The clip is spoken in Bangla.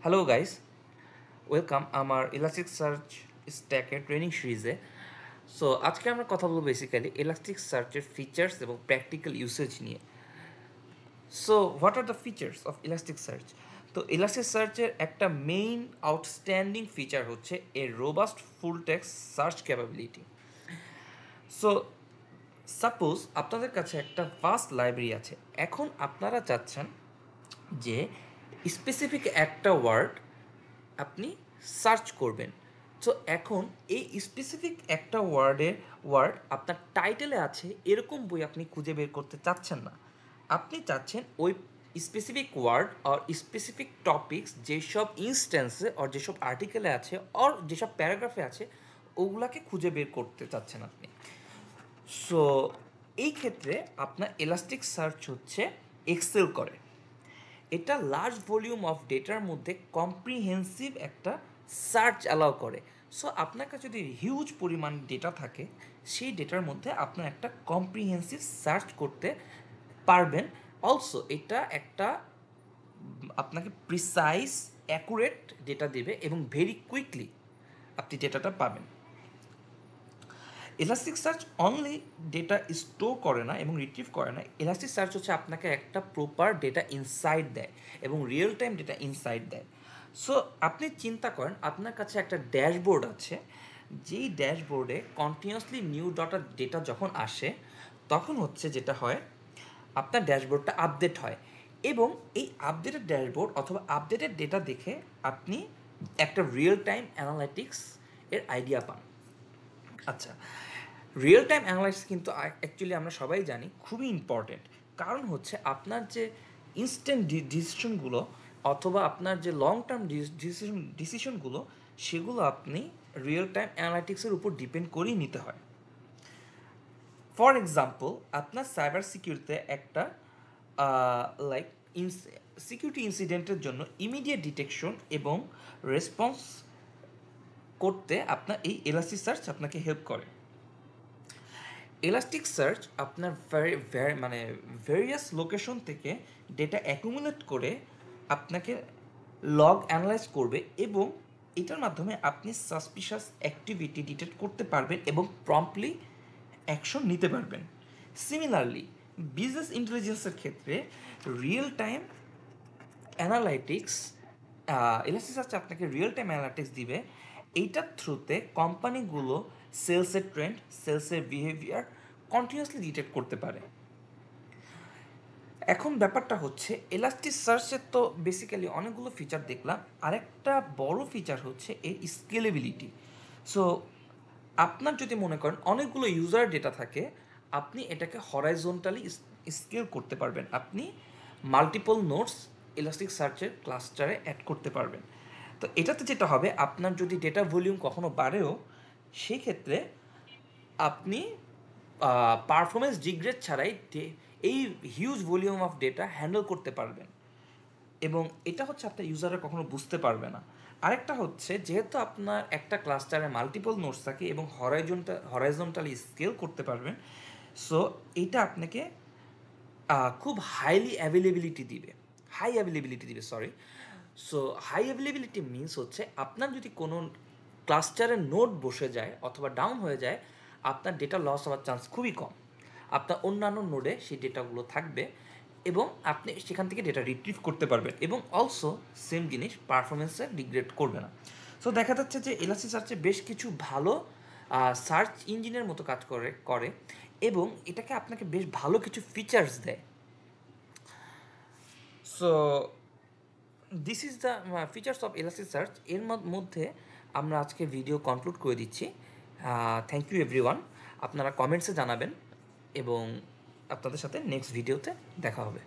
হ্যালো গাইস, ওয়েলকাম আমার ইলাস্টিক সার্চ স্ট্যাকের ট্রেনিং সিরিজে। সো আজকে আমরা কথা বলবো বেসিক্যালি ইলাস্টিক সার্চের ফিচার্স এবং প্র্যাকটিক্যাল ইউসেজ নিয়ে। So what are the features of elastic search? তো ইলাস্টিক সার্চের একটা মেইন আউটস্ট্যান্ডিং ফিচার হচ্ছে এর robust full text search capability. So suppose আপনাদের কাছে একটা ভাস্ট লাইব্রেরি আছে, এখন আপনারা চাচ্ছেন যে স্পেসিফিক একটা ওয়ার্ড আপনি সার্চ করবেন। তো এখন এই স্পেসিফিক একটা ওয়ার্ড আপনার টাইটেলে আছে এরকম বই আপনি খুঁজে বের করতে চাচ্ছেন না। আপনি চাচ্ছেন ওই স্পেসিফিক ওয়ার্ড আর স্পেসিফিক টপিকস যেসব ইনস্ট্যান্সে আর যেসব আর্টিকেলে আছে আর যেসব প্যারাগ্রাফে আছে ওগুলাকে খুঁজে বের করতে চাচ্ছেন আপনি। সো এই ক্ষেত্রে আপনার এলাস্টিক সার্চ হচ্ছে এক্সেল করে। এটা লার্জ ভলিউম অফ ডেটার মধ্যে কম্প্রিহেন্সিভ একটা সার্চ অ্যালাউ করে। সো আপনার কাছে যদি হিউজ পরিমাণ ডেটা থাকে, সেই ডেটার মধ্যে আপনার একটা কম্প্রিহেন্সিভ সার্চ করতে পারবেন। অলসো এটা একটা আপনাকে প্রিসাইজ অ্যাকুরেট ডেটা দেবে এবং ভেরি কুইকলি আপনি ডেটাটা পাবেন। Elastic search only data store করে না এবং রিট্রিভ করে না, এলাস্টিক সার্চ হচ্ছে আপনাকে একটা প্রপার ডেটা ইনসাইট দেয় এবং রিয়েল টাইম ডেটা ইনসাইট দেয়। সো আপনি চিন্তা করেন আপনার কাছে একটা ড্যাশবোর্ড আছে, যেই ড্যাশবোর্ডে কন্টিনিউয়াসলি নিউ ডেটা যখন আসে তখন হচ্ছে যেটা হয় আপনার ড্যাশবোর্ডটা আপডেট হয় এবং এই আপডেটেড ড্যাশবোর্ড অথবা আপডেটেড ডেটা দেখে আপনি একটা রিয়েল টাইম অ্যানালাইটিক্স এর আইডিয়া পান। আচ্ছা, রিয়েল টাইম অ্যানালাইসিস কিন্তু অ্যাকচুয়ালি আমরা সবাই জানি খুবই ইম্পর্টেন্ট। কারণ হচ্ছে আপনার যে ইনস্ট্যান্ট ডিসিশনগুলো অথবা আপনার যে লং টার্ম ডিসিশনগুলো সেগুলো আপনি রিয়েল টাইম অ্যানালাইটিক্সের উপর ডিপেন্ড করেই নিতে হয়। ফর এক্সাম্পল, আপনার সাইবার সিকিউরিটিতে একটা লাইক সিকিউরিটি ইনসিডেন্টের জন্য ইমিডিয়েট ডিটেকশন এবং রেসপন্স করতে আপনার এই এলাস্টিক সার্চ আপনাকে হেল্প করে। এলাস্টিক সার্চ আপনার ভেরিয়াস লোকেশন থেকে ডেটা অ্যাকুমুলেট করে আপনাকে লগ অ্যানালাইজ করবে এবং এটার মাধ্যমে আপনি সাসপিশাস অ্যাক্টিভিটি ডিটেক্ট করতে পারবেন এবং প্রম্পটলি অ্যাকশন নিতে পারবেন। সিমিলারলি বিজনেস ইন্টেলিজেন্সের ক্ষেত্রে real time analytics elastic search আপনাকে রিয়েল টাইম অ্যানালাইটিক্স দিবে। এইটার থ্রুতে কোম্পানিগুলো সেলসের ট্রেন্ড, সেলসের বিহেভিয়ার কন্টিনিউয়াসলি ডিটেক্ট করতে পারে। এখন ব্যাপারটা হচ্ছে এলাস্টিক সার্চের তো বেসিক্যালি অনেকগুলো ফিচার দেখলাম, আরেকটা বড় ফিচার হচ্ছে এর স্কেলেবিলিটি। সো আপনার যদি মনে করেন অনেকগুলো ইউজার ডেটা থাকে, আপনি এটাকে হরাইজন্টালি স্কেল করতে পারবেন। আপনি মাল্টিপল নোটস ইলাস্টিক সার্চের ক্লাস্টারে অ্যাড করতে পারবেন। তো এটাতে যেটা হবে, আপনার যদি ডেটা ভলিউম কখনো বাড়েও সেই ক্ষেত্রে আপনি পারফরমেন্স ডিগ্রেড ছাড়াই এই huge volume of data handle করতে পারবেন এবং এটা হচ্ছে আপনার ইউজাররা কখনো বুঝতে পারবে না। আরেকটা হচ্ছে যেহেতু আপনার একটা ক্লাস্টারে মাল্টিপল নোটস থাকে এবং হরাইজন্টালি স্কেল করতে পারবেন, সো এটা আপনাকে খুব হাই অ্যাভেলেবিলিটি দিবে sorry. So high availability means হচ্ছে আপনার যদি কোনো ক্লাস্টারে নোট বসে যায় অথবা ডাউন হয়ে যায়, আপনার ডেটা লস হওয়ার চান্স খুবই কম। আপনার অন্যান্য নোডে সেই ডেটাগুলো থাকবে এবং আপনি সেখান থেকে ডেটা রিট্রিভ করতে পারবেন এবং অলসো সেম জিনিস পারফরমেন্সে ডিগ্রেড করবে না। সো দেখা যাচ্ছে যে এলাস্টিক সার্চে বেশ কিছু ভালো সার্চ ইঞ্জিনের মতো কাজ করে এবং এটাকে আপনাকে বেশ ভালো কিছু ফিচার্স দেয়। So this is the features of elastic search. এর মধ্যে আমরা আজকে ভিডিও কনক্লুড করে দিচ্ছি। Thank you everyone. আপনারা কমেন্টসে জানাবেন এবং আপনাদের সাথে নেক্সট ভিডিওতে দেখা হবে।